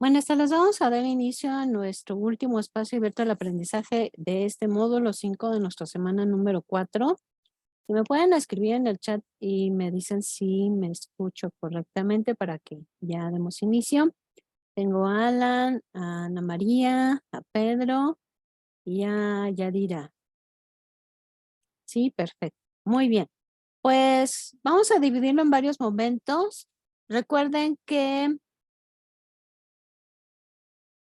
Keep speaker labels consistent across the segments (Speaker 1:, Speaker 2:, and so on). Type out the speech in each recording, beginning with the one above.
Speaker 1: Buenas tardes, vamos a dar inicio a nuestro último espacio abierto al aprendizaje de este módulo 5 de nuestra semana número 4. Si me pueden escribir en el chat y me dicen si me escucho correctamente para que ya demos inicio. Tengo a Alan, a Ana María, a Pedro y a Yadira. Sí, perfecto. Muy bien. Pues vamos a dividirlo en varios momentos. Recuerden que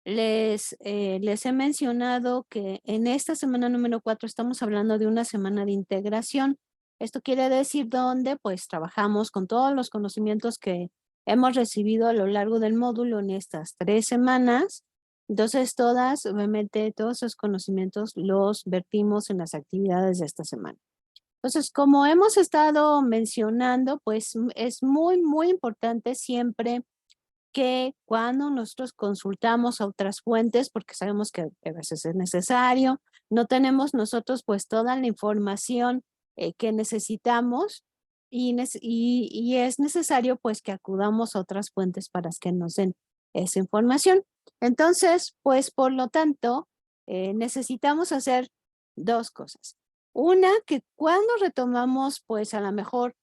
Speaker 1: les he mencionado que en esta semana número 4 estamos hablando de una semana de integración. Esto quiere decir donde pues trabajamos con todos los conocimientos que hemos recibido a lo largo del módulo en estas 3 semanas. Entonces obviamente todos esos conocimientos los vertimos en las actividades de esta semana. Entonces, como hemos estado mencionando, pues es muy importante siempre que cuando nosotros consultamos a otras fuentes, porque sabemos que a veces es necesario, no tenemos nosotros pues toda la información que necesitamos y es necesario pues que acudamos a otras fuentes para que nos den esa información. Entonces, pues por lo tanto, necesitamos hacer dos cosas. Una, que cuando retomamos pues a lo mejor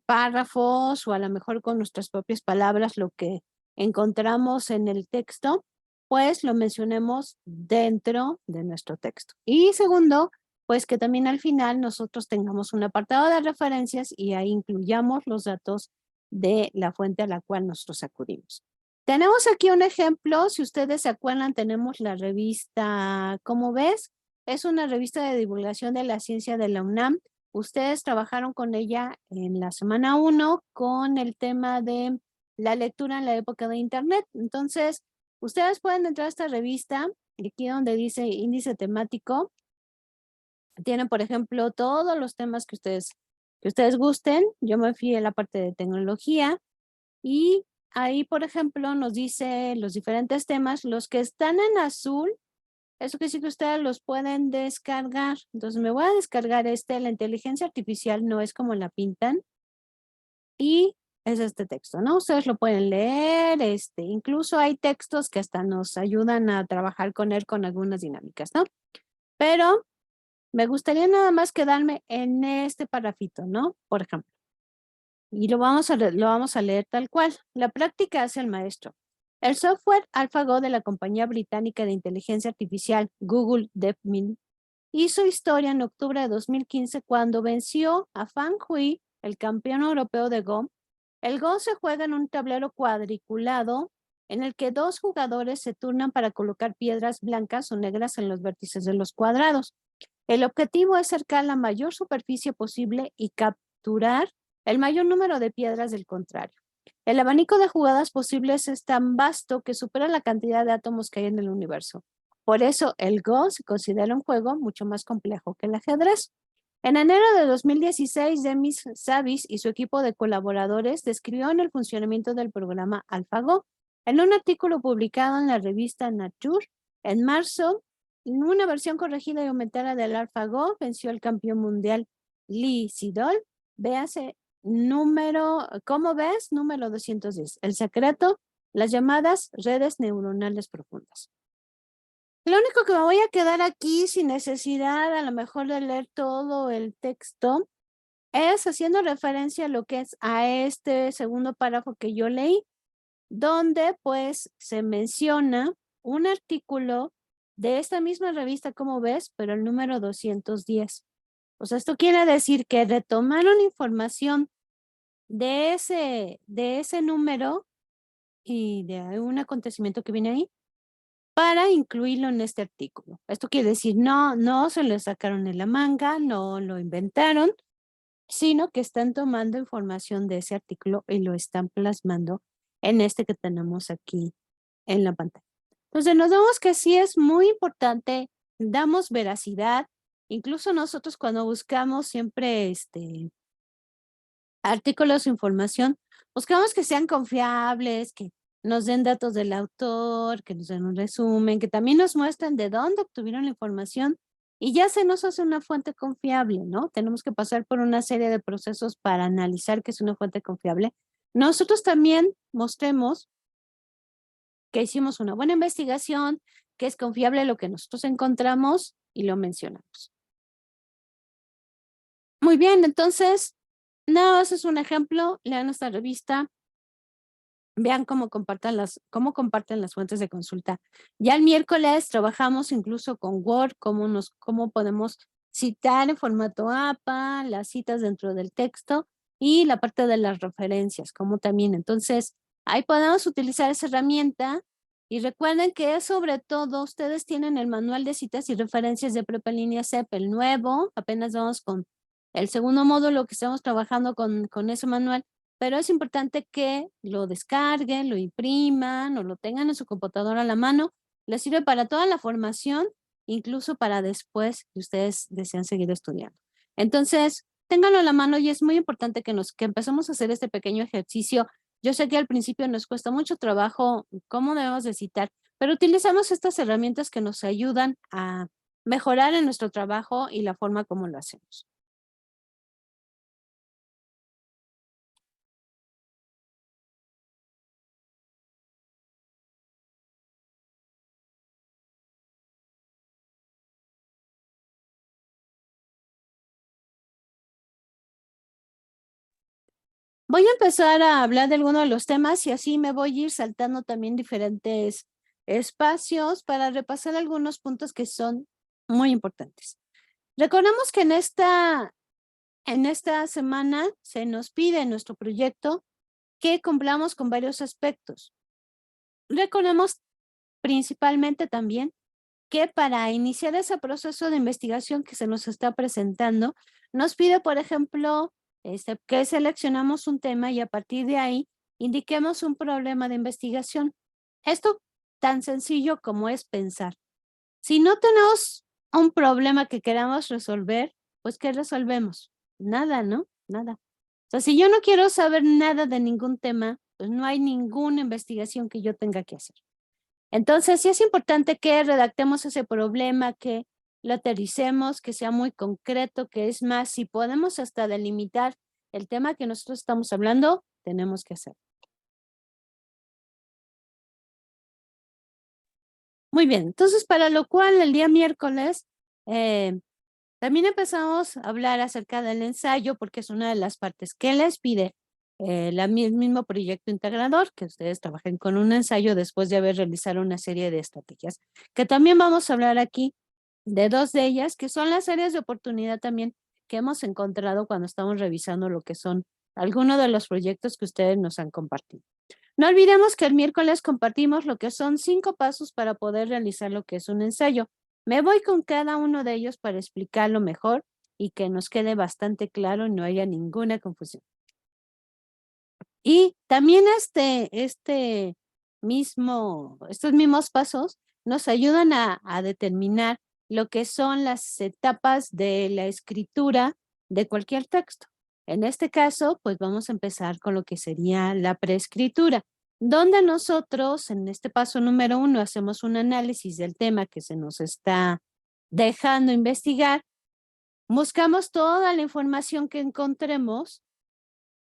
Speaker 1: párrafos o a lo mejor con nuestras propias palabras lo que encontramos en el texto, pues lo mencionemos dentro de nuestro texto. Y segundo, pues que también al final nosotros tengamos un apartado de referencias y ahí incluyamos los datos de la fuente a la cual nosotros acudimos. Tenemos aquí un ejemplo, si ustedes se acuerdan, tenemos la revista ¿Cómo ves? Es una revista de divulgación de la ciencia de la UNAM. Ustedes trabajaron con ella en la semana 1 con el tema de la lectura en la época de Internet. Entonces, ustedes pueden entrar a esta revista, y aquí donde dice índice temático, tienen, por ejemplo, todos los temas que ustedes gusten. Yo me fui a la parte de tecnología y ahí, por ejemplo, nos dice los diferentes temas. Los que están en azul, eso quiere decir que ustedes los pueden descargar. Entonces, me voy a descargar la inteligencia artificial no es como la pintan. Y es este texto, ¿no? Ustedes lo pueden leer, incluso hay textos que hasta nos ayudan a trabajar con él con algunas dinámicas, ¿no? Pero me gustaría nada más quedarme en este parrafito, ¿no? Por ejemplo. Y lo vamos a leer tal cual. La práctica hace el maestro. El software AlphaGo de la compañía británica de inteligencia artificial Google DeepMind hizo historia en octubre de 2015 cuando venció a Fang Hui, el campeón europeo de Go. El Go se juega en un tablero cuadriculado en el que dos jugadores se turnan para colocar piedras blancas o negras en los vértices de los cuadrados. El objetivo es cercar la mayor superficie posible y capturar el mayor número de piedras del contrario. El abanico de jugadas posibles es tan vasto que supera la cantidad de átomos que hay en el universo. Por eso el Go se considera un juego mucho más complejo que el ajedrez. En enero de 2016, Demis Savis y su equipo de colaboradores describieron el funcionamiento del programa AlphaGo. En un artículo publicado en la revista Nature, en marzo, en una versión corregida y aumentada del AlphaGo, venció al campeón mundial Lee Sedol. Véase ¿cómo ves? Número 210. El secreto, las llamadas redes neuronales profundas. Lo único que me voy a quedar aquí sin necesidad a lo mejor de leer todo el texto es haciendo referencia a lo que es a este segundo párrafo que yo leí, donde pues se menciona un artículo de esta misma revista, como ves, pero el número 210. O sea, esto quiere decir que retomaron información de ese número y de un acontecimiento que viene ahí para incluirlo en este artículo. Esto quiere decir, no se lo sacaron de la manga, no lo inventaron, sino que están tomando información de ese artículo y lo están plasmando en este que tenemos aquí en la pantalla. Entonces nos vemos que sí es muy importante, damos veracidad, incluso nosotros cuando buscamos siempre artículos o información, buscamos que sean confiables, que nos den datos del autor, que nos den un resumen, que también nos muestren de dónde obtuvieron la información y ya se nos hace una fuente confiable, ¿no? Tenemos que pasar por una serie de procesos para analizar que es una fuente confiable. Nosotros también mostremos que hicimos una buena investigación, que es confiable lo que nosotros encontramos y lo mencionamos. Muy bien, entonces, nada más es un ejemplo. Lean esta revista, vean cómo comparten las fuentes de consulta. Ya el miércoles trabajamos incluso con Word, cómo podemos citar en formato APA, las citas dentro del texto y la parte de las referencias, como también. Entonces, ahí podemos utilizar esa herramienta y recuerden que sobre todo ustedes tienen el manual de citas y referencias de Prepa en Línea CEP, el nuevo, apenas vamos con el segundo módulo que estamos trabajando con ese manual. Pero es importante que lo descarguen, lo impriman o lo tengan en su computadora a la mano. Les sirve para toda la formación, incluso para después que ustedes desean seguir estudiando. Entonces, ténganlo a la mano y es muy importante que empecemos a hacer este pequeño ejercicio. Yo sé que al principio nos cuesta mucho trabajo cómo debemos de citar, pero utilizamos estas herramientas que nos ayudan a mejorar en nuestro trabajo y la forma como lo hacemos. Voy a empezar a hablar de algunos de los temas y así me voy a ir saltando también diferentes espacios para repasar algunos puntos que son muy importantes. Recordemos que en esta semana se nos pide en nuestro proyecto que cumplamos con varios aspectos. Recordemos principalmente también que para iniciar ese proceso de investigación que se nos está presentando, nos pide, por ejemplo, que seleccionamos un tema y a partir de ahí indiquemos un problema de investigación. Esto tan sencillo como es pensar. Si no tenemos un problema que queramos resolver, pues ¿qué resolvemos? Nada, ¿no? Nada. O sea, si yo no quiero saber nada de ningún tema, pues no hay ninguna investigación que yo tenga que hacer. Entonces, sí es importante que redactemos ese problema, que lo aterricemos, que sea muy concreto, que es más, si podemos hasta delimitar el tema que nosotros estamos hablando, tenemos que hacer. Muy bien, entonces para lo cual el día miércoles también empezamos a hablar acerca del ensayo porque es una de las partes que les pide el mismo proyecto integrador, que ustedes trabajen con un ensayo después de haber realizado una serie de estrategias, que también vamos a hablar aquí de dos de ellas, que son las áreas de oportunidad también que hemos encontrado cuando estamos revisando lo que son algunos de los proyectos que ustedes nos han compartido. No olvidemos que el miércoles compartimos lo que son 5 pasos para poder realizar lo que es un ensayo. Me voy con cada uno de ellos para explicarlo mejor y que nos quede bastante claro y no haya ninguna confusión. Y también estos mismos pasos nos ayudan a determinar lo que son las etapas de la escritura de cualquier texto. En este caso, pues vamos a empezar con lo que sería la preescritura, donde nosotros en este paso número 1 hacemos un análisis del tema que se nos está dejando investigar, buscamos toda la información que encontremos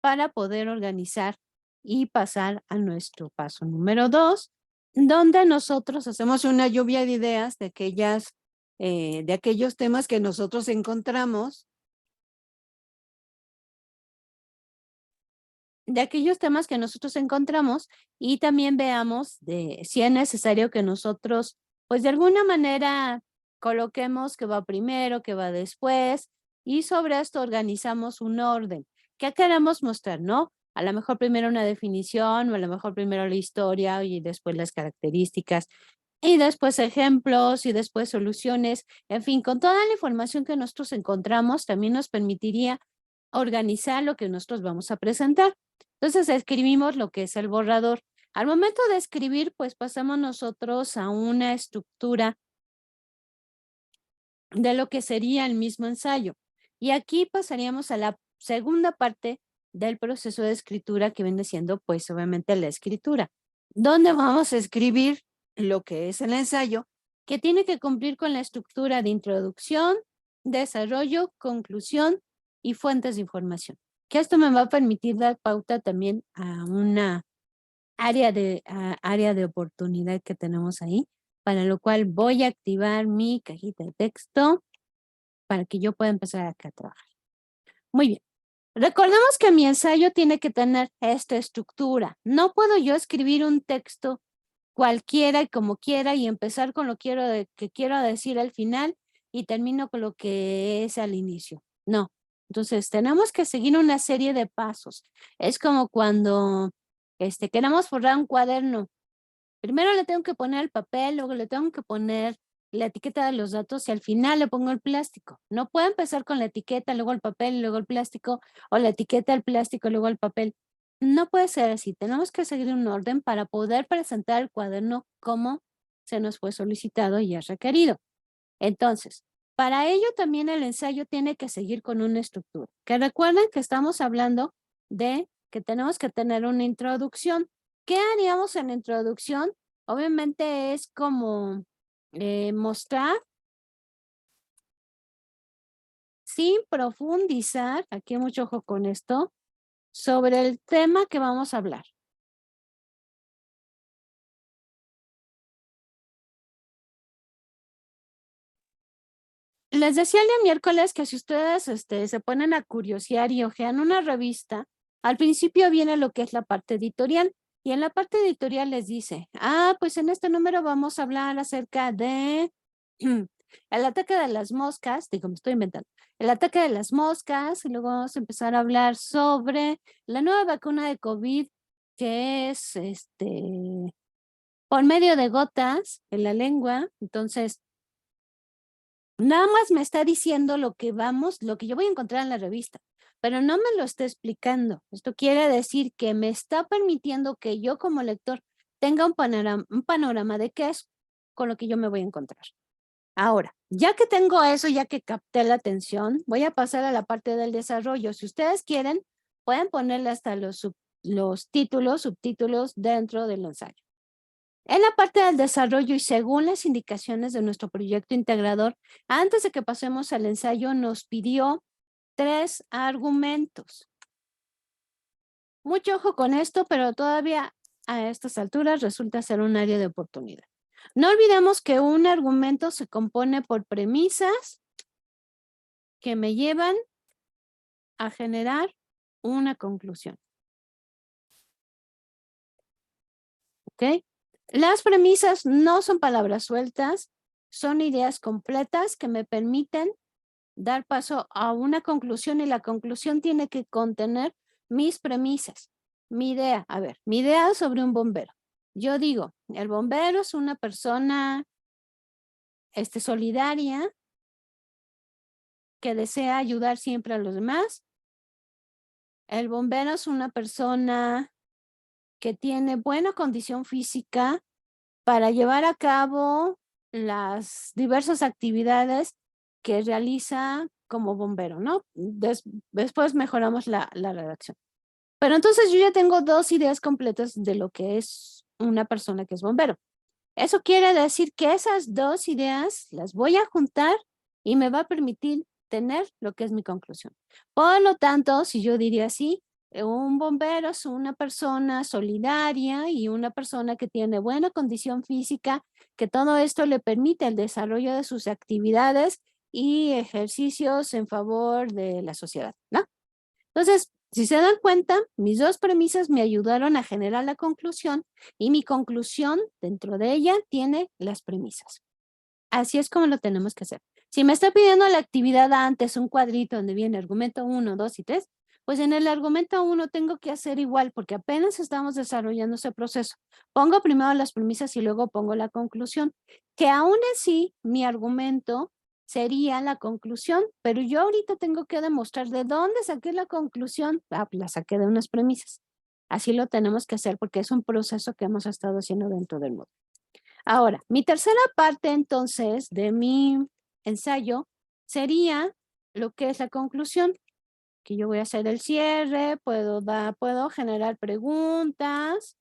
Speaker 1: para poder organizar y pasar a nuestro paso número 2, donde nosotros hacemos una lluvia de ideas de aquellos temas que nosotros encontramos, y también veamos si es necesario que nosotros, pues de alguna manera coloquemos qué va primero, qué va después, y sobre esto organizamos un orden. ¿Qué queremos mostrar, no? A lo mejor primero una definición, o a lo mejor primero la historia y después las características, y después ejemplos y después soluciones. En fin, con toda la información que nosotros encontramos, también nos permitiría organizar lo que nosotros vamos a presentar. Entonces escribimos lo que es el borrador. Al momento de escribir, pues pasamos nosotros a una estructura de lo que sería el mismo ensayo. Y aquí pasaríamos a la segunda parte del proceso de escritura que viene siendo pues obviamente la escritura, donde vamos a escribir lo que es el ensayo, que tiene que cumplir con la estructura de introducción, desarrollo, conclusión y fuentes de información. Que esto me va a permitir dar pauta también a una área de oportunidad que tenemos ahí, para lo cual voy a activar mi cajita de texto para que yo pueda empezar acá a trabajar. Muy bien. Recordemos que mi ensayo tiene que tener esta estructura. No puedo yo escribir un texto cualquiera y como quiera y empezar con lo que quiero decir al final y termino con lo que es al inicio. No. Entonces, tenemos que seguir una serie de pasos. Es como cuando queremos forrar un cuaderno. Primero le tengo que poner el papel, luego le tengo que poner la etiqueta de los datos y al final le pongo el plástico. No puedo empezar con la etiqueta, luego el papel, luego el plástico, o la etiqueta, el plástico, luego el papel. No puede ser así. Tenemos que seguir un orden para poder presentar el cuaderno como se nos fue solicitado y es requerido. Entonces, para ello también el ensayo tiene que seguir con una estructura. Que recuerden que estamos hablando de que tenemos que tener una introducción. ¿Qué haríamos en la introducción? Obviamente es como mostrar sin profundizar, aquí hay mucho ojo con esto, sobre el tema que vamos a hablar. Les decía el día miércoles que si ustedes se ponen a curiosear y ojean una revista, al principio viene lo que es la parte editorial. Y en la parte editorial les dice, pues en este número vamos a hablar acerca de el ataque de las moscas, digo, me estoy inventando, el ataque de las moscas, y luego vamos a empezar a hablar sobre la nueva vacuna de COVID, que es por medio de gotas en la lengua. Entonces, nada más me está diciendo lo que yo voy a encontrar en la revista, pero no me lo está explicando. Esto quiere decir que me está permitiendo que yo como lector tenga un panorama de qué es con lo que yo me voy a encontrar. Ahora, ya que tengo eso, ya que capté la atención, voy a pasar a la parte del desarrollo. Si ustedes quieren, pueden ponerle hasta los títulos, subtítulos dentro del ensayo. En la parte del desarrollo y según las indicaciones de nuestro proyecto integrador, antes de que pasemos al ensayo, nos pidió 3 argumentos. Mucho ojo con esto, pero todavía a estas alturas resulta ser un área de oportunidad. No olvidemos que un argumento se compone por premisas que me llevan a generar una conclusión. ¿Ok? Las premisas no son palabras sueltas, son ideas completas que me permiten dar paso a una conclusión y la conclusión tiene que contener mis premisas, mi idea. A ver, mi idea sobre un bombero. Yo digo, el bombero es una persona solidaria que desea ayudar siempre a los demás. El bombero es una persona que tiene buena condición física para llevar a cabo las diversas actividades que realiza como bombero, ¿no? Después mejoramos la redacción. Pero entonces yo ya tengo 2 ideas completas de lo que es una persona que es bombero. Eso quiere decir que esas 2 ideas las voy a juntar y me va a permitir tener lo que es mi conclusión. Por lo tanto, si yo diría así, un bombero es una persona solidaria y una persona que tiene buena condición física, que todo esto le permite el desarrollo de sus actividades y ejercicios en favor de la sociedad, ¿no? Entonces, si se dan cuenta, mis 2 premisas me ayudaron a generar la conclusión y mi conclusión dentro de ella tiene las premisas. Así es como lo tenemos que hacer. Si me está pidiendo la actividad antes, un cuadrito donde viene argumento 1, 2 y 3, pues en el argumento 1 tengo que hacer igual porque apenas estamos desarrollando ese proceso. Pongo primero las premisas y luego pongo la conclusión, que aún así mi argumento sería la conclusión, pero yo ahorita tengo que demostrar de dónde saqué la conclusión. La saqué de unas premisas. Así lo tenemos que hacer porque es un proceso que hemos estado haciendo dentro del módulo. Ahora, mi tercera parte entonces de mi ensayo sería lo que es la conclusión, que yo voy a hacer el cierre, puedo generar preguntas,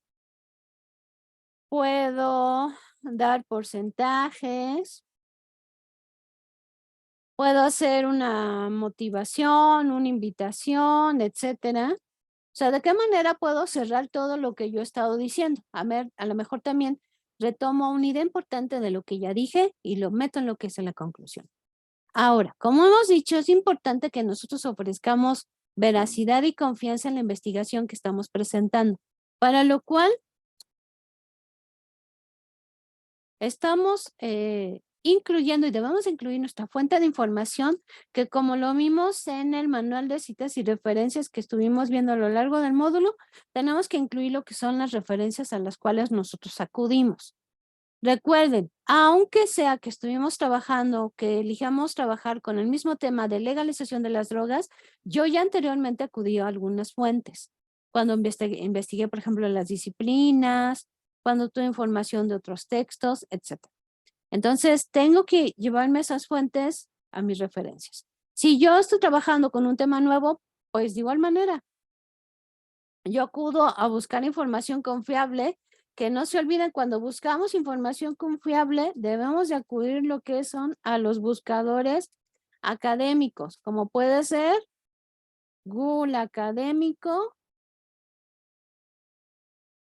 Speaker 1: puedo dar porcentajes, puedo hacer una motivación, una invitación, etcétera. sea, ¿de qué manera puedo cerrar todo lo que yo he estado diciendo? A ver, a lo mejor también retomo una idea importante de lo que ya dije y lo meto en lo que es la conclusión. Ahora, como hemos dicho, es importante que nosotros ofrezcamos veracidad y confianza en la investigación que estamos presentando, para lo cual estamos incluyendo y debemos incluir nuestra fuente de información, que como lo vimos en el manual de citas y referencias que estuvimos viendo a lo largo del módulo, tenemos que incluir lo que son las referencias a las cuales nosotros acudimos. Recuerden, aunque sea que estuvimos trabajando, que elijamos trabajar con el mismo tema de legalización de las drogas, yo ya anteriormente acudí a algunas fuentes. Cuando investigué, por ejemplo, las disciplinas, cuando tuve información de otros textos, etc. Entonces, tengo que llevarme esas fuentes a mis referencias. Si yo estoy trabajando con un tema nuevo, pues de igual manera, yo acudo a buscar información confiable. Que no se olviden, cuando buscamos información confiable, debemos de acudir lo que son a los buscadores académicos, como puede ser Google Académico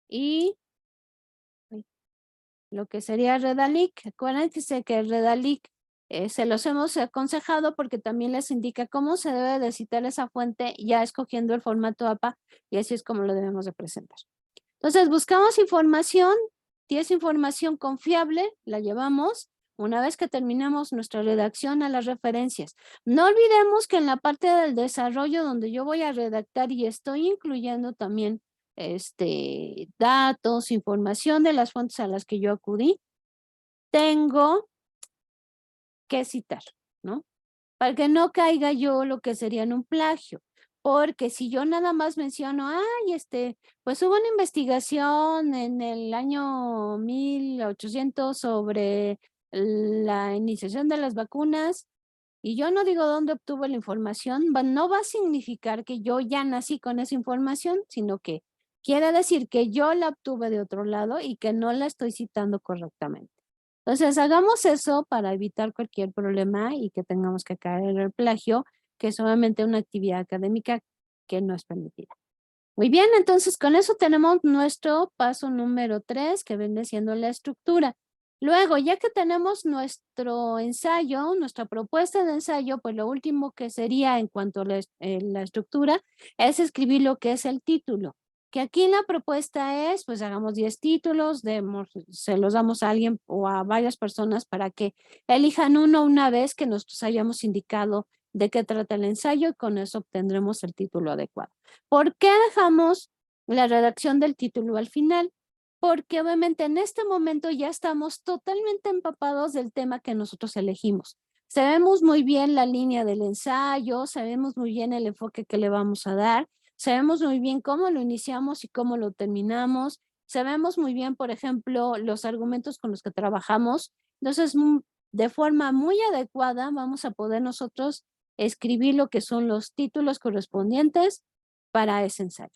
Speaker 1: y lo que sería Redalic. Acuérdense que Redalic se los hemos aconsejado porque también les indica cómo se debe de citar esa fuente, ya escogiendo el formato APA, y así es como lo debemos de presentar. Entonces, buscamos información, si es información confiable, la llevamos una vez que terminamos nuestra redacción a las referencias. No olvidemos que en la parte del desarrollo donde yo voy a redactar y estoy incluyendo también datos, información de las fuentes a las que yo acudí, tengo que citar, ¿no? Para que no caiga yo lo que sería en un plagio. Porque si yo nada más menciono, ay, pues hubo una investigación en el año 1800 sobre la iniciación de las vacunas, y yo no digo dónde obtuve la información, no va a significar que yo ya nací con esa información, sino que quiere decir que yo la obtuve de otro lado y que no la estoy citando correctamente. Entonces, hagamos eso para evitar cualquier problema y que tengamos que caer en el plagio, que es solamente una actividad académica que no es permitida. Muy bien, entonces con eso tenemos nuestro paso número 3, que viene siendo la estructura. Luego, ya que tenemos nuestro ensayo, nuestra propuesta de ensayo, pues lo último que sería en cuanto a la estructura es escribir lo que es el título. Que aquí la propuesta es, pues hagamos 10 títulos, se los damos a alguien o a varias personas para que elijan uno una vez que nosotros hayamos indicado de qué trata el ensayo, y con eso obtendremos el título adecuado. ¿Por qué dejamos la redacción del título al final? Porque obviamente en este momento ya estamos totalmente empapados del tema que nosotros elegimos. Sabemos muy bien la línea del ensayo, sabemos muy bien el enfoque que le vamos a dar, sabemos muy bien cómo lo iniciamos y cómo lo terminamos, sabemos muy bien, por ejemplo, los argumentos con los que trabajamos. Entonces, de forma muy adecuada vamos a poder nosotros escribir lo que son los títulos correspondientes para ese ensayo.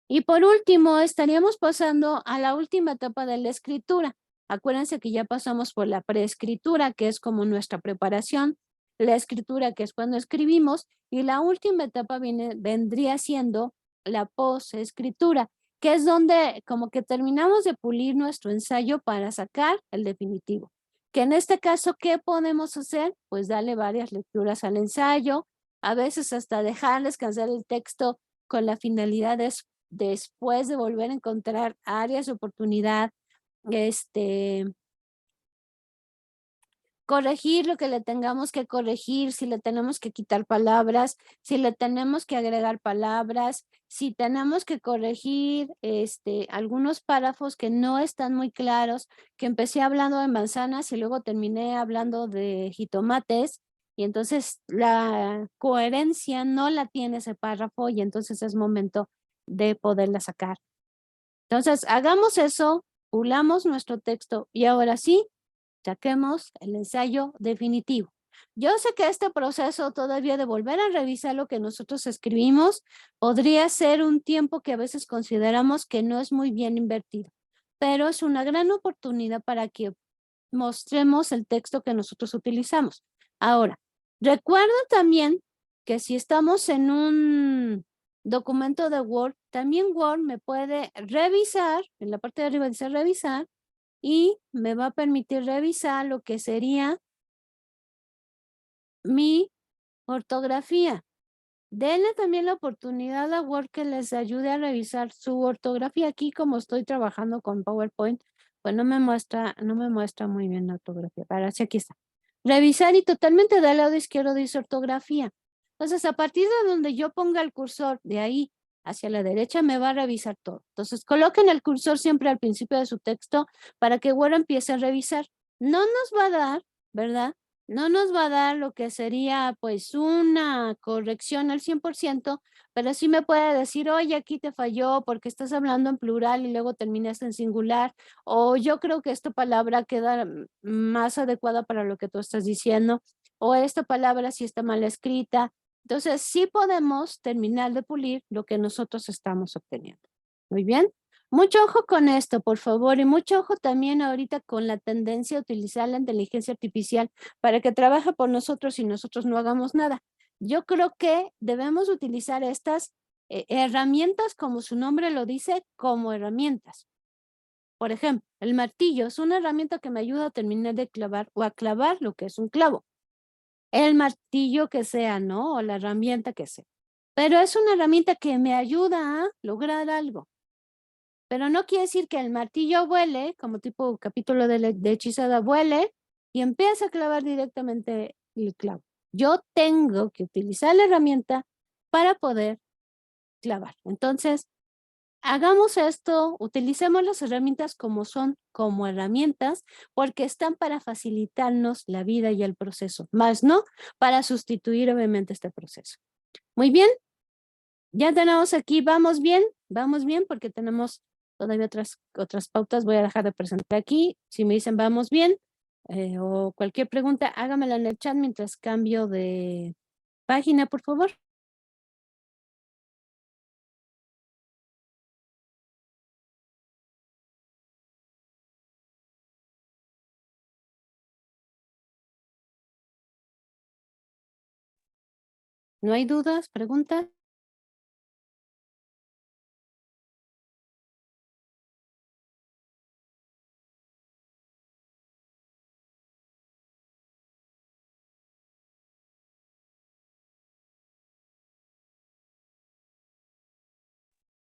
Speaker 1: Y por último, estaríamos pasando a la última etapa de la escritura. Acuérdense que ya pasamos por la preescritura, que es como nuestra preparación, la escritura, que es cuando escribimos, y la última etapa vendría siendo la posescritura, que es donde como que terminamos de pulir nuestro ensayo para sacar el definitivo. Que en este caso, ¿qué podemos hacer? Pues darle varias lecturas al ensayo, a veces hasta dejar descansar el texto con la finalidad de después de volver a encontrar áreas de oportunidad, corregir lo que le tengamos que corregir, si le tenemos que quitar palabras, si le tenemos que agregar palabras, si tenemos que corregir algunos párrafos que no están muy claros, que empecé hablando de manzanas y luego terminé hablando de jitomates, y entonces la coherencia no la tiene ese párrafo y entonces es momento de poderla sacar. Entonces, hagamos eso, pulamos nuestro texto y ahora sí, saquemos el ensayo definitivo. Yo sé que este proceso todavía de volver a revisar lo que nosotros escribimos podría ser un tiempo que a veces consideramos que no es muy bien invertido, pero es una gran oportunidad para que mostremos el texto que nosotros utilizamos. Ahora, recuerda también que si estamos en un documento de Word, también Word me puede revisar, en la parte de arriba dice revisar, y me va a permitir revisar lo que sería mi ortografía. Denle también la oportunidad a Word que les ayude a revisar su ortografía. Aquí, como estoy trabajando con PowerPoint, pues no me muestra muy bien la ortografía. Para sí, aquí está. Revisar y totalmente del lado izquierdo dice ortografía. Entonces, a partir de donde yo ponga el cursor de ahí hacia la derecha, me va a revisar todo. Entonces, coloquen el cursor siempre al principio de su texto para que Word empiece a revisar. No nos va a dar, ¿verdad? No nos va a dar lo que sería pues una corrección al 100%, pero sí me puede decir, oye, aquí te falló porque estás hablando en plural y luego terminaste en singular, o yo creo que esta palabra queda más adecuada para lo que tú estás diciendo, o esta palabra sí está mal escrita. Entonces, sí podemos terminar de pulir lo que nosotros estamos obteniendo. Muy bien. Mucho ojo con esto, por favor, y mucho ojo también ahorita con la tendencia a utilizar la inteligencia artificial para que trabaje por nosotros y nosotros no hagamos nada. Yo creo que debemos utilizar estas herramientas, como su nombre lo dice, como herramientas. Por ejemplo, el martillo es una herramienta que me ayuda a terminar de clavar o a clavar lo que es un clavo. El martillo que sea, ¿no? O la herramienta que sea. Pero es una herramienta que me ayuda a lograr algo. Pero no quiere decir que el martillo vuele, como tipo capítulo de hechizada, vuele y empieza a clavar directamente el clavo. Yo tengo que utilizar la herramienta para poder clavar. Entonces, hagamos esto, utilicemos las herramientas como son, como herramientas, porque están para facilitarnos la vida y el proceso, más no para sustituir obviamente este proceso. Muy bien, ya tenemos aquí, vamos bien, porque tenemos todavía otras pautas. Voy a dejar de presentar aquí. Si me dicen vamos bien o cualquier pregunta, hágamela en el chat mientras cambio de página, por favor. ¿No hay dudas, preguntas?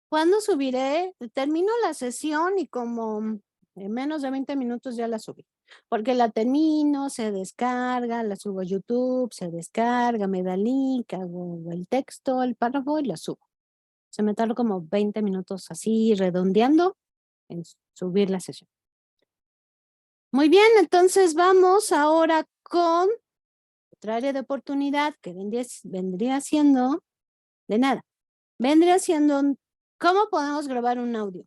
Speaker 1: ¿Cuándo subiré? Termino la sesión y como en menos de 20 minutos ya la subí. Porque la termino, se descarga, la subo a YouTube, se descarga, me da link, hago el texto, el párrafo y la subo. Se me tardó como 20 minutos así redondeando en subir la sesión. Muy bien, entonces vamos ahora con otra área de oportunidad que vendría siendo, de nada, vendría siendo cómo podemos grabar un audio.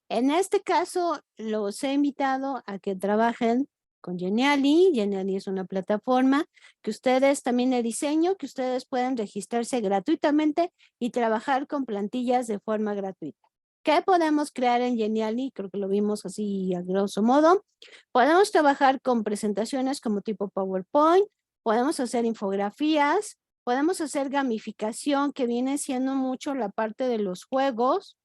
Speaker 1: En este caso, los he invitado a que trabajen con Geniali. Geniali es una plataforma que ustedes también de diseño, que ustedes pueden registrarse gratuitamente y trabajar con plantillas de forma gratuita. ¿Qué podemos crear en Geniali? Creo que lo vimos así a grosso modo. Podemos trabajar con presentaciones como tipo PowerPoint, podemos hacer infografías, podemos hacer gamificación, que viene siendo mucho la parte de los juegos,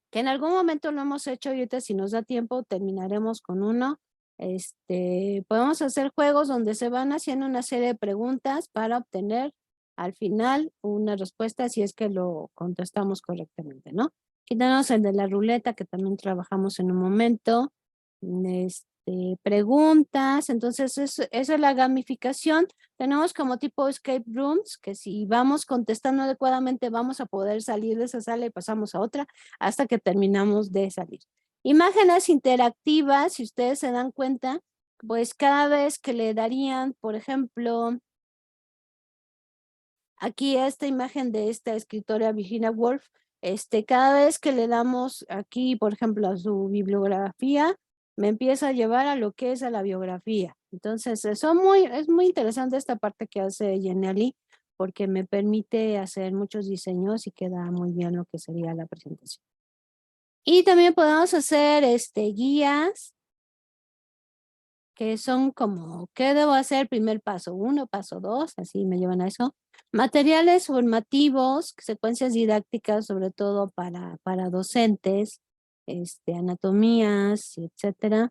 Speaker 1: que en algún momento lo hemos hecho y ahorita si nos da tiempo terminaremos con uno. Podemos hacer juegos donde se van haciendo una serie de preguntas para obtener al final una respuesta si es que lo contestamos correctamente, ¿no? Aquí tenemos el de la ruleta que también trabajamos en un momento. Preguntas, entonces esa es la gamificación. Tenemos como tipo escape rooms, que si vamos contestando adecuadamente vamos a poder salir de esa sala y pasamos a otra hasta que terminamos de salir. Imágenes interactivas, si ustedes se dan cuenta, pues cada vez que le darían, por ejemplo, aquí esta imagen de esta escritora Virginia Woolf, cada vez que le damos aquí, por ejemplo, a su bibliografía, me empieza a llevar a lo que es a la biografía. Entonces, es muy interesante esta parte que hace Geniali, porque me permite hacer muchos diseños y queda muy bien lo que sería la presentación. Y también podemos hacer guías que son como, ¿qué debo hacer? Primer paso 1, paso 2, así me llevan a eso. Materiales formativos, secuencias didácticas, sobre todo para docentes, anatomías, etcétera.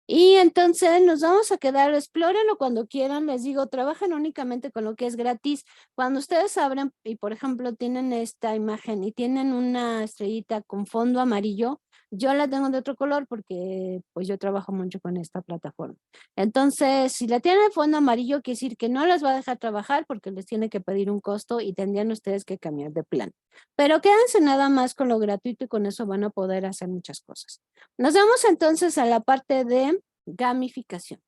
Speaker 1: Y entonces nos vamos a quedar, explórenlo cuando quieran, les digo, trabajen únicamente con lo que es gratis. Cuando ustedes abren y, por ejemplo, tienen esta imagen y tienen una estrellita con fondo amarillo, yo la tengo de otro color porque pues yo trabajo mucho con esta plataforma. Entonces, si la tienen de fondo amarillo, quiere decir que no las va a dejar trabajar porque les tiene que pedir un costo y tendrían ustedes que cambiar de plan. Pero quédense nada más con lo gratuito y con eso van a poder hacer muchas cosas. Nos vamos entonces a la parte de gamificación.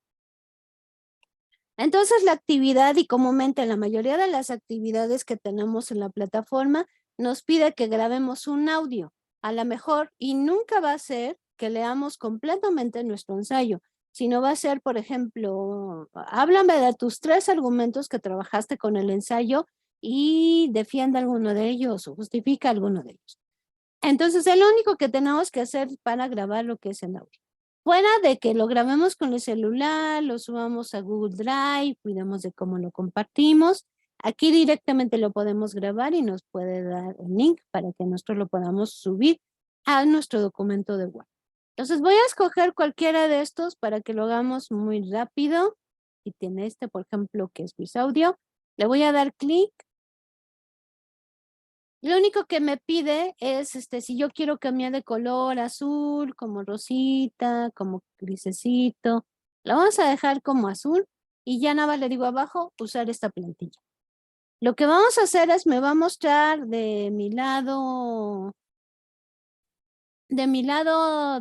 Speaker 1: Entonces la actividad y comúnmente la mayoría de las actividades que tenemos en la plataforma nos pide que grabemos un audio, a lo mejor, y nunca va a ser que leamos completamente nuestro ensayo, sino va a ser, por ejemplo, háblame de tus 3 argumentos que trabajaste con el ensayo y defiende alguno de ellos o justifica alguno de ellos. Entonces, es lo único que tenemos que hacer para grabar lo que es el audio. Fuera de que lo grabemos con el celular, lo subamos a Google Drive, cuidemos de cómo lo compartimos. Aquí directamente lo podemos grabar y nos puede dar el link para que nosotros lo podamos subir a nuestro documento de Word. Entonces voy a escoger cualquiera de estos para que lo hagamos muy rápido. Y tiene este, por ejemplo, que es Quiz Audio. Le voy a dar clic. Lo único que me pide es, si yo quiero cambiar de color azul, como rosita, como grisecito, la vamos a dejar como azul y ya nada más le digo abajo, usar esta plantilla. Lo que vamos a hacer es, me va a mostrar de mi lado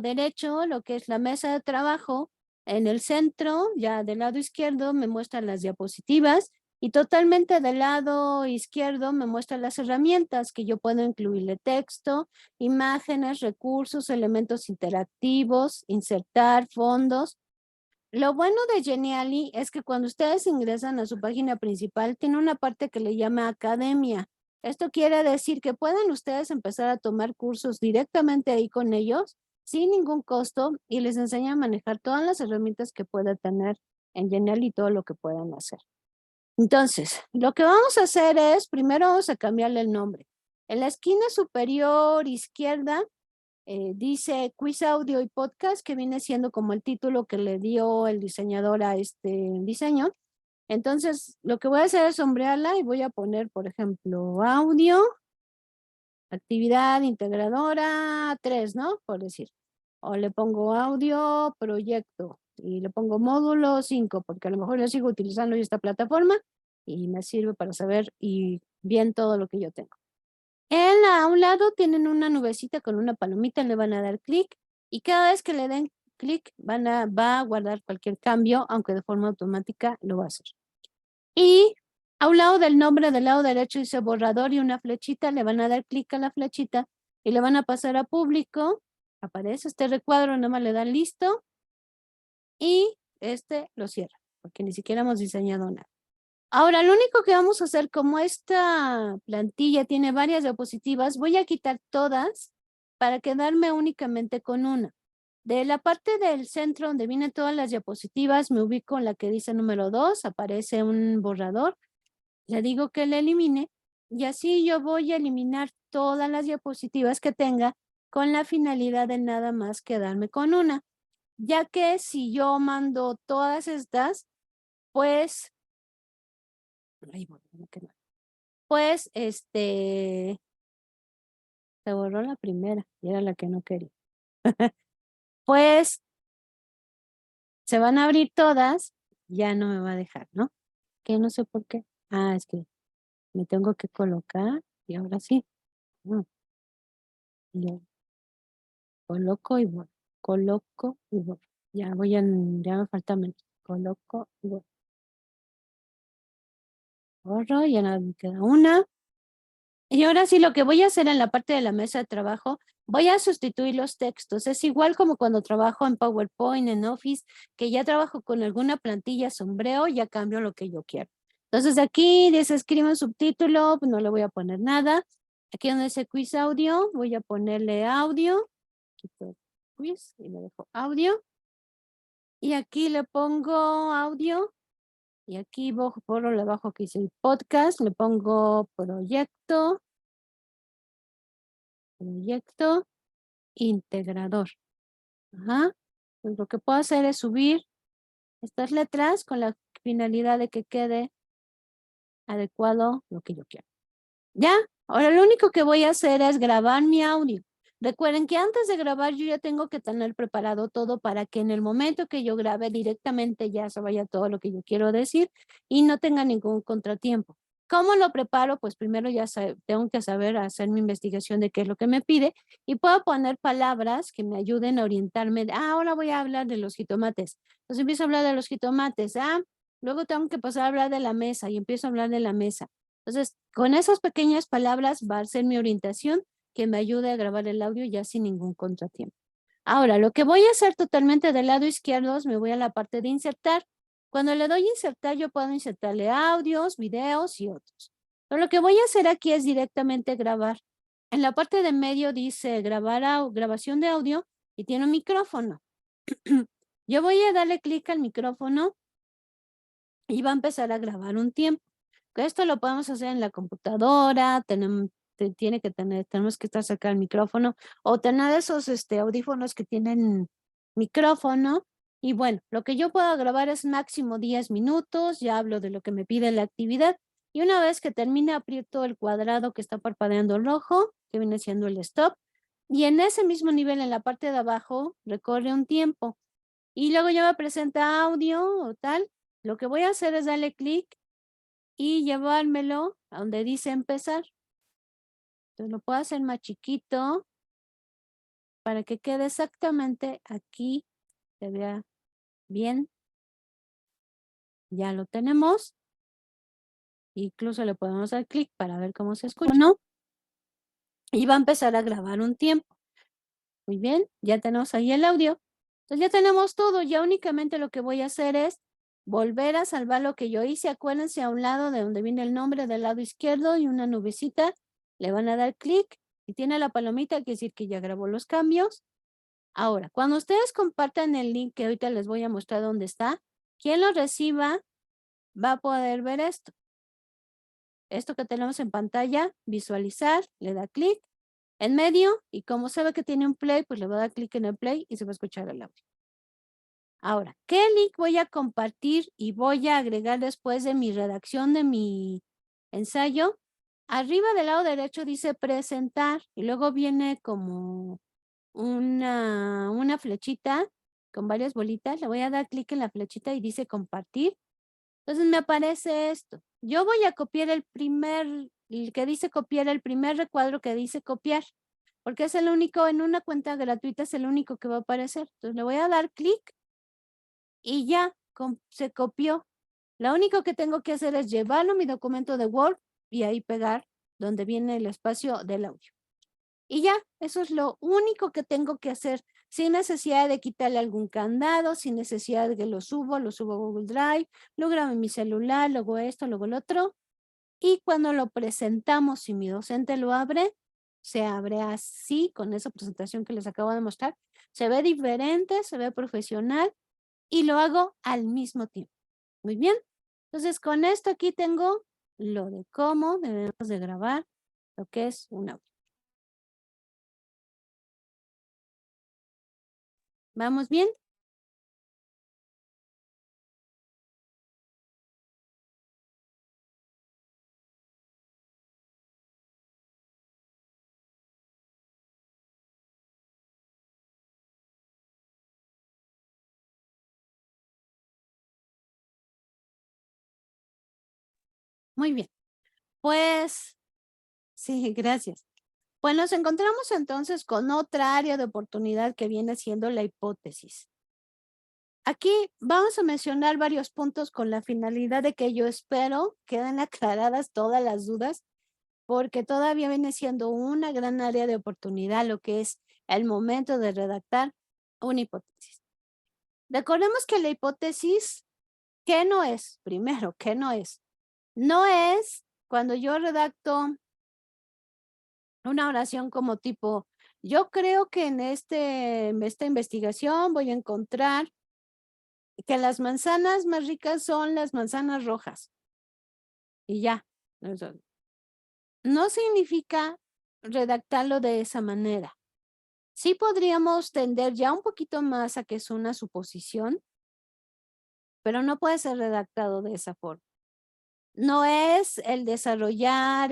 Speaker 1: derecho, lo que es la mesa de trabajo. En el centro, ya del lado izquierdo, me muestran las diapositivas y totalmente del lado izquierdo me muestran las herramientas que yo puedo incluirle texto, imágenes, recursos, elementos interactivos, insertar fondos. Lo bueno de Genially es que cuando ustedes ingresan a su página principal, tiene una parte que le llama Academia. Esto quiere decir que pueden ustedes empezar a tomar cursos directamente ahí con ellos, sin ningún costo, y les enseña a manejar todas las herramientas que pueda tener en Genially y todo lo que puedan hacer. Entonces, lo que vamos a hacer es, primero vamos a cambiarle el nombre. En la esquina superior izquierda, dice Quiz Audio y Podcast, que viene siendo como el título que le dio el diseñador a este diseño. Entonces, lo que voy a hacer es sombrearla y voy a poner, por ejemplo, audio, actividad integradora 3, ¿no? Por decir. O le pongo audio, proyecto, y le pongo módulo 5, porque a lo mejor yo sigo utilizando esta plataforma y me sirve para saber y bien todo lo que yo tengo. A un lado tienen una nubecita con una palomita, le van a dar clic y cada vez que le den clic va a guardar cualquier cambio, aunque de forma automática lo va a hacer. Y a un lado del nombre, del lado derecho dice borrador y una flechita, le van a dar clic a la flechita y le van a pasar a público. Aparece este recuadro, nada más le dan listo y lo cierra, porque ni siquiera hemos diseñado nada. Ahora, lo único que vamos a hacer, como esta plantilla tiene varias diapositivas, voy a quitar todas para quedarme únicamente con una. De la parte del centro donde vienen todas las diapositivas, me ubico en la que dice número 2, aparece un borrador. Le digo que le elimine y así yo voy a eliminar todas las diapositivas que tenga con la finalidad de nada más quedarme con una. Ya que si yo mando todas estas, pues ay, bueno, pues, se borró la primera y era la que no quería. Pues, se van a abrir todas, ya no me va a dejar, ¿no? Que no sé por qué. Ah, es que me tengo que colocar y ahora sí. No, yo coloco y borro, coloco y borro. Ya ya me falta menos. Coloco y borro. Borro, ya nada me queda una. Y ahora sí, lo que voy a hacer en la parte de la mesa de trabajo, voy a sustituir los textos. Es igual como cuando trabajo en PowerPoint, en Office, que ya trabajo con alguna plantilla sombreo, ya cambio lo que yo quiero. Entonces aquí dice escribe un subtítulo, pues no le voy a poner nada. Aquí donde dice quiz audio, voy a ponerle audio. Quito quiz y le dejo audio. Y aquí le pongo audio Y aquí por abajo que dice el podcast, le pongo proyecto integrador. Ajá. Pues lo que puedo hacer es subir estas letras con la finalidad de que quede adecuado lo que yo quiero. ¿Ya? Ahora lo único que voy a hacer es grabar mi audio. Recuerden que antes de grabar yo ya tengo que tener preparado todo para que en el momento que yo grabe directamente ya se vaya todo lo que yo quiero decir y no tenga ningún contratiempo. ¿Cómo lo preparo? Pues primero ya tengo que saber hacer mi investigación de qué es lo que me pide y puedo poner palabras que me ayuden a orientarme. Ahora voy a hablar de los jitomates. Entonces empiezo a hablar de los jitomates. Luego tengo que pasar a hablar de la mesa y empiezo a hablar de la mesa. Entonces, con esas pequeñas palabras va a ser mi orientación que me ayude a grabar el audio ya sin ningún contratiempo. Ahora, lo que voy a hacer totalmente del lado izquierdo es me voy a la parte de insertar. Cuando le doy insertar, yo puedo insertarle audios, videos y otros. Pero lo que voy a hacer aquí es directamente grabar. En la parte de medio dice grabación de audio y tiene un micrófono. Yo voy a darle clic al micrófono y va a empezar a grabar un tiempo. Esto lo podemos hacer en la computadora, tenemos que estar cerca del micrófono o tener esos audífonos que tienen micrófono. Y bueno, lo que yo puedo grabar es máximo 10 minutos, ya hablo de lo que me pide la actividad. Y una vez que termine, aprieto el cuadrado que está parpadeando rojo, que viene siendo el stop. Y en ese mismo nivel, en la parte de abajo, recorre un tiempo. Y luego ya me presenta audio o tal. Lo que voy a hacer es darle clic y llevármelo a donde dice empezar. Entonces lo puedo hacer más chiquito para que quede exactamente aquí, se vea bien. Ya lo tenemos. Incluso le podemos dar clic para ver cómo se escucha, ¿no? Y va a empezar a grabar un tiempo. Muy bien, ya tenemos ahí el audio. Entonces ya tenemos todo, ya únicamente lo que voy a hacer es volver a salvar lo que yo hice. Acuérdense a un lado de donde viene el nombre del lado izquierdo y una nubecita. Le van a dar clic y tiene la palomita, quiere decir que ya grabó los cambios. Ahora, cuando ustedes compartan el link que ahorita les voy a mostrar dónde está, quien lo reciba va a poder ver esto. Esto que tenemos en pantalla, visualizar, le da clic en medio y como sabe que tiene un play, pues le va a dar clic en el play y se va a escuchar el audio. Ahora, ¿qué link voy a compartir y voy a agregar después de mi redacción de mi ensayo? Arriba del lado derecho dice presentar y luego viene como una flechita con varias bolitas. Le voy a dar clic en la flechita y dice compartir. Entonces me aparece esto. Yo voy a copiar el que dice copiar, el primer recuadro que dice copiar, porque es el único, en una cuenta gratuita es el único que va a aparecer. Entonces le voy a dar clic y ya se copió. Lo único que tengo que hacer es llevarlo a mi documento de Word y ahí pegar donde viene el espacio del audio. Y ya, eso es lo único que tengo que hacer, sin necesidad de quitarle algún candado, sin necesidad de que lo subo a Google Drive, lo grabo en mi celular, luego esto, luego el otro. Y cuando lo presentamos, si mi docente lo abre, se abre así, con esa presentación que les acabo de mostrar. Se ve diferente, se ve profesional y lo hago al mismo tiempo. Muy bien. Entonces, con esto aquí tengo lo de cómo debemos de grabar lo que es un audio. ¿Vamos bien? Muy bien. Pues, sí, gracias. Pues nos encontramos entonces con otra área de oportunidad que viene siendo la hipótesis. Aquí vamos a mencionar varios puntos con la finalidad de que yo espero queden aclaradas todas las dudas, porque todavía viene siendo una gran área de oportunidad lo que es el momento de redactar una hipótesis. Recordemos que la hipótesis, ¿qué no es? Primero, ¿qué no es? No es cuando yo redacto una oración como tipo, yo creo que en esta investigación voy a encontrar que las manzanas más ricas son las manzanas rojas. Y ya. Eso no significa redactarlo de esa manera. Sí podríamos tender ya un poquito más a que es una suposición, pero no puede ser redactado de esa forma. No es el desarrollar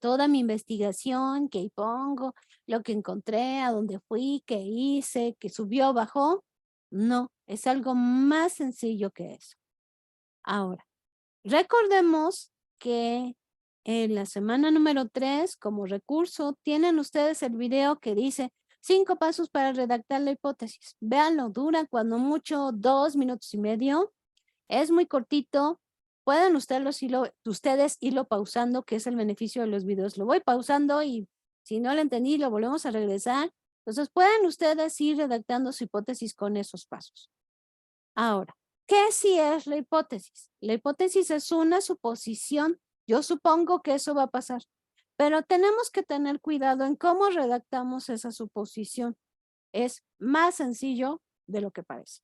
Speaker 1: toda mi investigación, que ahí pongo lo que encontré, a dónde fui, qué hice, que subió, bajó. No, es algo más sencillo que eso. Ahora, recordemos que en la semana número 3, como recurso, tienen ustedes el video que dice 5 pasos para redactar la hipótesis. Véanlo, dura cuando mucho 2 minutos y medio. Es muy cortito. Pueden ustedes irlo pausando, que es el beneficio de los videos. Lo voy pausando y si no lo entendí, lo volvemos a regresar. Entonces, pueden ustedes ir redactando su hipótesis con esos pasos. Ahora, ¿qué sí es la hipótesis? La hipótesis es una suposición. Yo supongo que eso va a pasar, pero tenemos que tener cuidado en cómo redactamos esa suposición. Es más sencillo de lo que parece.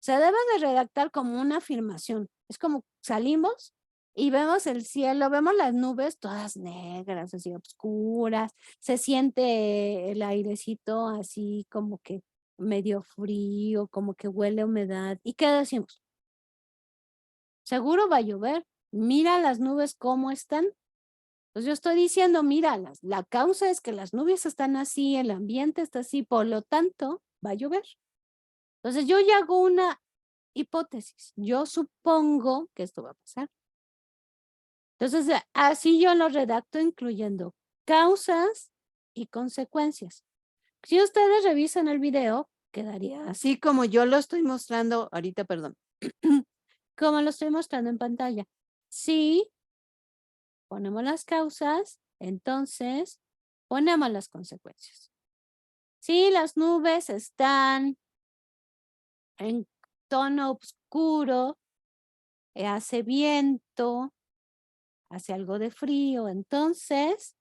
Speaker 1: Se debe de redactar como una afirmación. Es como salimos y vemos el cielo, vemos las nubes todas negras, así oscuras, se siente el airecito así como que medio frío, como que huele a humedad. ¿Y qué decimos? Seguro va a llover. Mira las nubes cómo están. Pues yo estoy diciendo, míralas. La causa es que las nubes están así, el ambiente está así, por lo tanto, va a llover. Entonces yo ya hago una hipótesis. Yo supongo que esto va a pasar. Entonces, así yo lo redacto incluyendo causas y consecuencias. Si ustedes revisan el video, quedaría así como yo lo estoy mostrando ahorita, perdón, como lo estoy mostrando en pantalla. Si ponemos las causas, entonces ponemos las consecuencias. Si las nubes están en tono oscuro, hace viento, hace algo de frío, entonces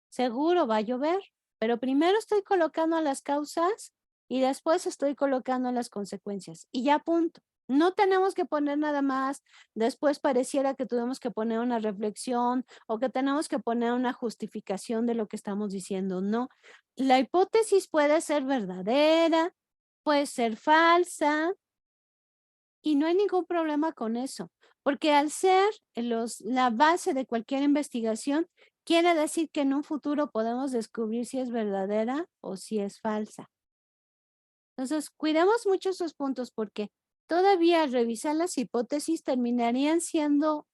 Speaker 1: seguro va a llover, pero primero estoy colocando las causas y después estoy colocando las consecuencias y ya punto. No tenemos que poner nada más, después pareciera que tenemos que poner una reflexión o que tenemos que poner una justificación de lo que estamos diciendo. No, la hipótesis puede ser verdadera, puede ser falsa, y no hay ningún problema con eso, porque al ser la base de cualquier investigación, quiere decir que en un futuro podemos descubrir si es verdadera o si es falsa. Entonces, cuidemos mucho esos puntos porque todavía al revisar las hipótesis terminarían siendo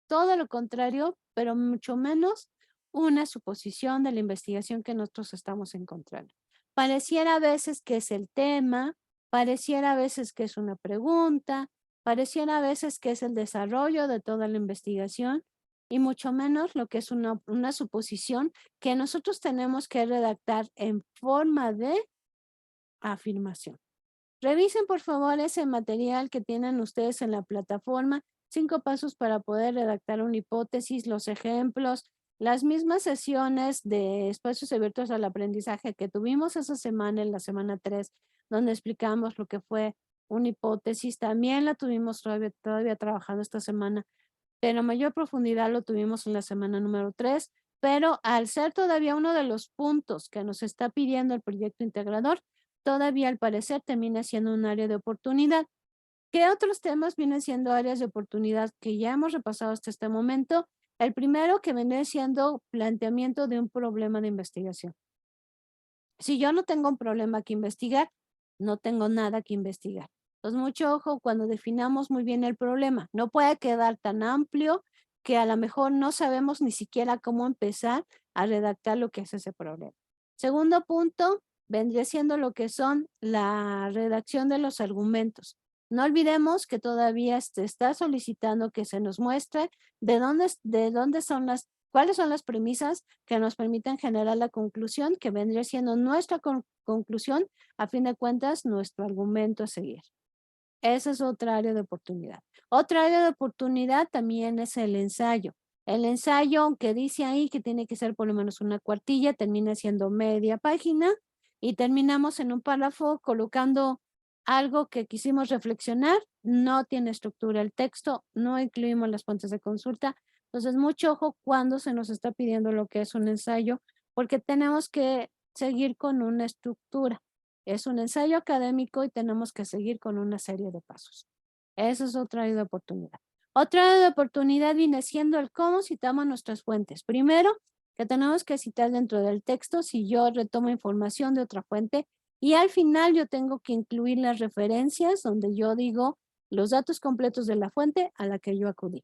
Speaker 1: todo lo contrario, pero mucho menos una suposición de la investigación que nosotros estamos encontrando. Pareciera a veces que es el tema, pareciera a veces que es una pregunta, pareciera a veces que es el desarrollo de toda la investigación y mucho menos lo que es una suposición que nosotros tenemos que redactar en forma de afirmación. Revisen por favor ese material que tienen ustedes en la plataforma, 5 pasos para poder redactar una hipótesis, los ejemplos, las mismas sesiones de espacios abiertos al aprendizaje que tuvimos esa semana, en la semana 3, donde explicamos lo que fue una hipótesis. También la tuvimos todavía trabajando esta semana, pero mayor profundidad lo tuvimos en la semana número 3, pero al ser todavía uno de los puntos que nos está pidiendo el proyecto integrador, todavía al parecer termina siendo un área de oportunidad. ¿Qué otros temas vienen siendo áreas de oportunidad que ya hemos repasado hasta este momento? El primero que viene siendo planteamiento de un problema de investigación. Si yo no tengo un problema que investigar, no tengo nada que investigar. Entonces, mucho ojo cuando definamos muy bien el problema. No puede quedar tan amplio que a lo mejor no sabemos ni siquiera cómo empezar a redactar lo que es ese problema. Segundo punto, vendría siendo lo que son la redacción de los argumentos. No olvidemos que todavía se está solicitando que se nos muestre cuáles son las premisas que nos permiten generar la conclusión que vendría siendo nuestra conclusión, a fin de cuentas, nuestro argumento a seguir. Esa es otra área de oportunidad. Otra área de oportunidad también es el ensayo. El ensayo, aunque dice ahí que tiene que ser por lo menos una cuartilla, termina siendo media página y terminamos en un párrafo colocando algo que quisimos reflexionar, no tiene estructura el texto, no incluimos las fuentes de consulta. Entonces, mucho ojo cuando se nos está pidiendo lo que es un ensayo, porque tenemos que seguir con una estructura. Es un ensayo académico y tenemos que seguir con una serie de pasos. Esa es otra área de oportunidad. Otra área de oportunidad viene siendo el cómo citamos nuestras fuentes. Primero, que tenemos que citar dentro del texto si yo retomo información de otra fuente, y al final yo tengo que incluir las referencias donde yo digo los datos completos de la fuente a la que yo acudí.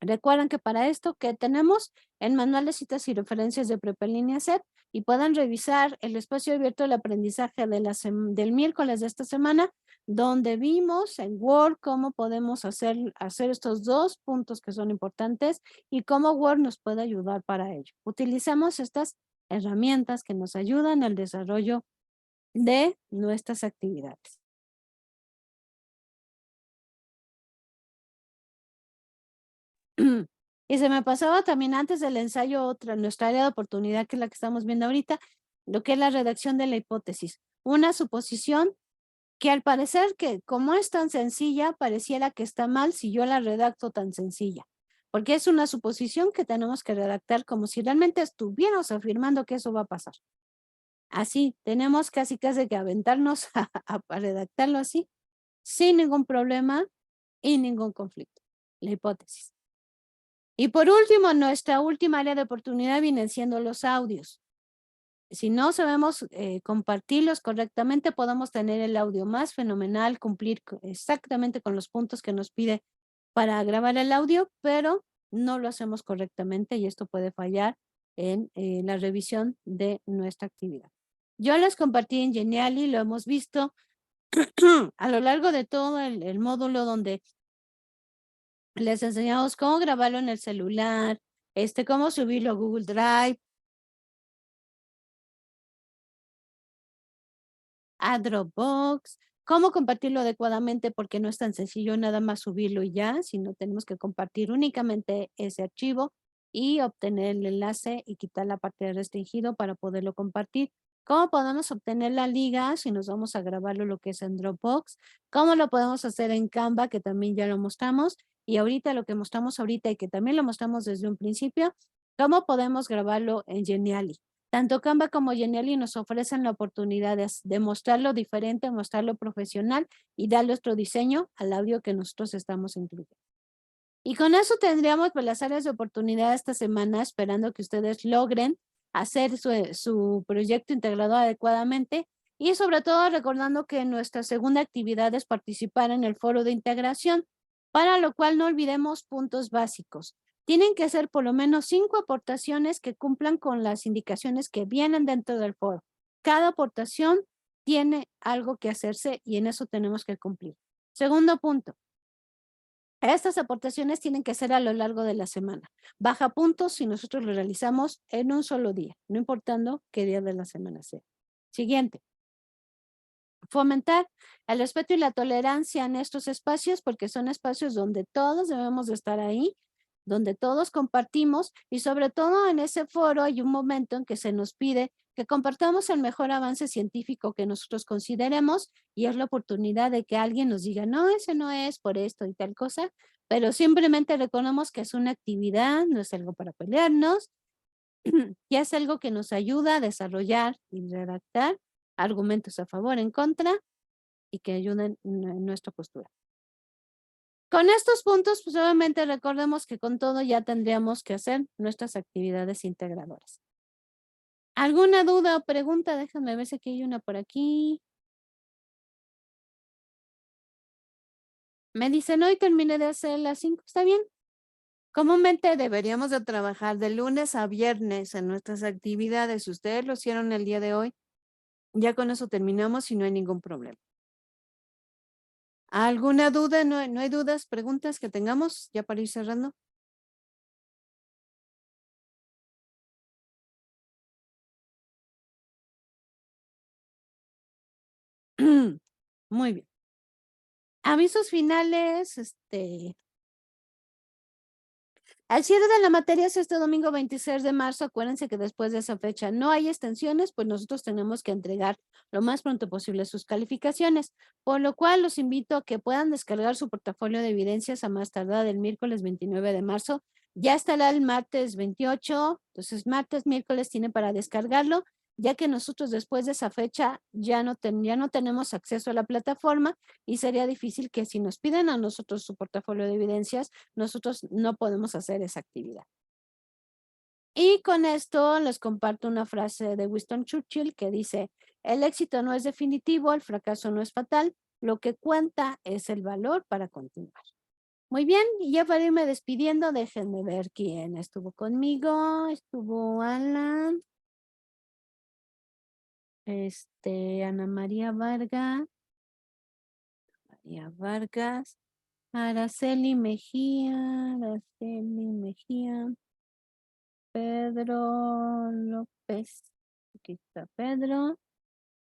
Speaker 1: Recuerden que para esto que tenemos el manual de citas y referencias de Prepa en Línea SET, y puedan revisar el espacio abierto del aprendizaje del miércoles de esta semana, donde vimos en Word cómo podemos hacer estos 2 puntos que son importantes y cómo Word nos puede ayudar para ello. Utilizamos estas herramientas que nos ayudan al desarrollo de nuestras actividades. Y se me pasaba también antes del ensayo nuestra área de oportunidad, que es la que estamos viendo ahorita, lo que es la redacción de la hipótesis. Una suposición que al parecer que como es tan sencilla, pareciera que está mal si yo la redacto tan sencilla, porque es una suposición que tenemos que redactar como si realmente estuviéramos afirmando que eso va a pasar. Así, tenemos casi que aventarnos a redactarlo así, sin ningún problema y ningún conflicto. La hipótesis. Y por último, nuestra última área de oportunidad vienen siendo los audios. Si no sabemos compartirlos correctamente, podemos tener el audio más fenomenal, cumplir exactamente con los puntos que nos pide para grabar el audio, pero no lo hacemos correctamente y esto puede fallar en la revisión de nuestra actividad. Yo les compartí en Geniali, lo hemos visto a lo largo de todo el módulo donde les enseñamos cómo grabarlo en el celular, cómo subirlo a Google Drive, a Dropbox, cómo compartirlo adecuadamente, porque no es tan sencillo nada más subirlo y ya, sino tenemos que compartir únicamente ese archivo y obtener el enlace y quitar la parte de restringido para poderlo compartir. ¿Cómo podemos obtener la liga si nos vamos a grabarlo lo que es en Dropbox? ¿Cómo lo podemos hacer en Canva, que también ya lo mostramos? Y ahorita lo que mostramos ahorita y que también lo mostramos desde un principio, ¿cómo podemos grabarlo en Geniali? Tanto Canva como Geniali nos ofrecen la oportunidad de mostrarlo diferente, mostrarlo profesional y dar nuestro diseño al audio que nosotros estamos incluyendo. Y con eso tendríamos pues, las áreas de oportunidad esta semana, esperando que ustedes logren hacer su proyecto integrado adecuadamente, y sobre todo recordando que nuestra segunda actividad es participar en el foro de integración, para lo cual no olvidemos puntos básicos. Tienen que ser por lo menos 5 aportaciones que cumplan con las indicaciones que vienen dentro del foro. Cada aportación tiene algo que hacerse y en eso tenemos que cumplir. Segundo punto. Estas aportaciones tienen que ser a lo largo de la semana. Baja puntos si nosotros lo realizamos en un solo día, no importando qué día de la semana sea. Siguiente. Fomentar el respeto y la tolerancia en estos espacios, porque son espacios donde todos debemos de estar ahí, donde todos compartimos, y sobre todo en ese foro hay un momento en que se nos pide que compartamos el mejor avance científico que nosotros consideremos, y es la oportunidad de que alguien nos diga, no, ese no es por esto y tal cosa, pero simplemente recordemos que es una actividad, no es algo para pelearnos, y es algo que nos ayuda a desarrollar y redactar argumentos a favor, en contra, y que ayuden en nuestra postura. Con estos puntos, pues obviamente recordemos que con todo ya tendríamos que hacer nuestras actividades integradoras. ¿Alguna duda o pregunta? Déjame ver si aquí hay una por aquí. Me dicen, hoy terminé de hacer las 5, ¿está bien? Comúnmente deberíamos de trabajar de lunes a viernes en nuestras actividades. Ustedes lo hicieron el día de hoy. Ya con eso terminamos y no hay ningún problema. ¿Alguna duda? ¿No hay dudas, preguntas que tengamos ya para ir cerrando? Muy bien. Avisos finales, Al cierre de la materia es este domingo 26 de marzo. Acuérdense que después de esa fecha no hay extensiones, pues nosotros tenemos que entregar lo más pronto posible sus calificaciones, por lo cual los invito a que puedan descargar su portafolio de evidencias a más tardar el miércoles 29 de marzo. Ya estará el martes 28, entonces martes, miércoles tiene para descargarlo, ya que nosotros después de esa fecha ya no tenemos acceso a la plataforma y sería difícil que si nos piden a nosotros su portafolio de evidencias, nosotros no podemos hacer esa actividad. Y con esto les comparto una frase de Winston Churchill que dice, el éxito no es definitivo, el fracaso no es fatal, lo que cuenta es el valor para continuar. Muy bien, y ya para irme despidiendo, déjenme ver quién estuvo conmigo. Estuvo Alan, Ana María Vargas, Araceli Mejía, Pedro López, aquí está Pedro,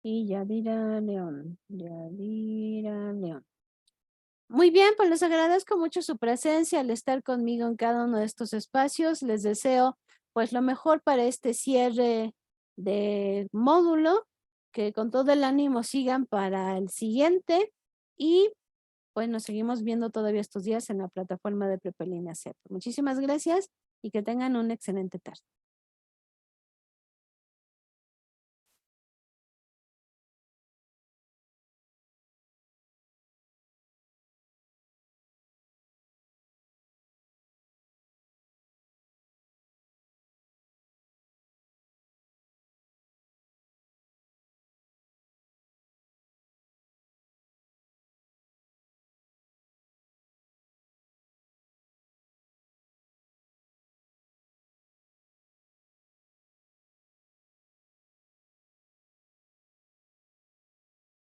Speaker 1: y Yadira León. Muy bien, pues les agradezco mucho su presencia al estar conmigo en cada uno de estos espacios. Les deseo pues lo mejor para este cierre de módulo, que con todo el ánimo sigan para el siguiente y pues nos seguimos viendo todavía estos días en la plataforma de Prepelina C. Muchísimas gracias y que tengan una excelente tarde.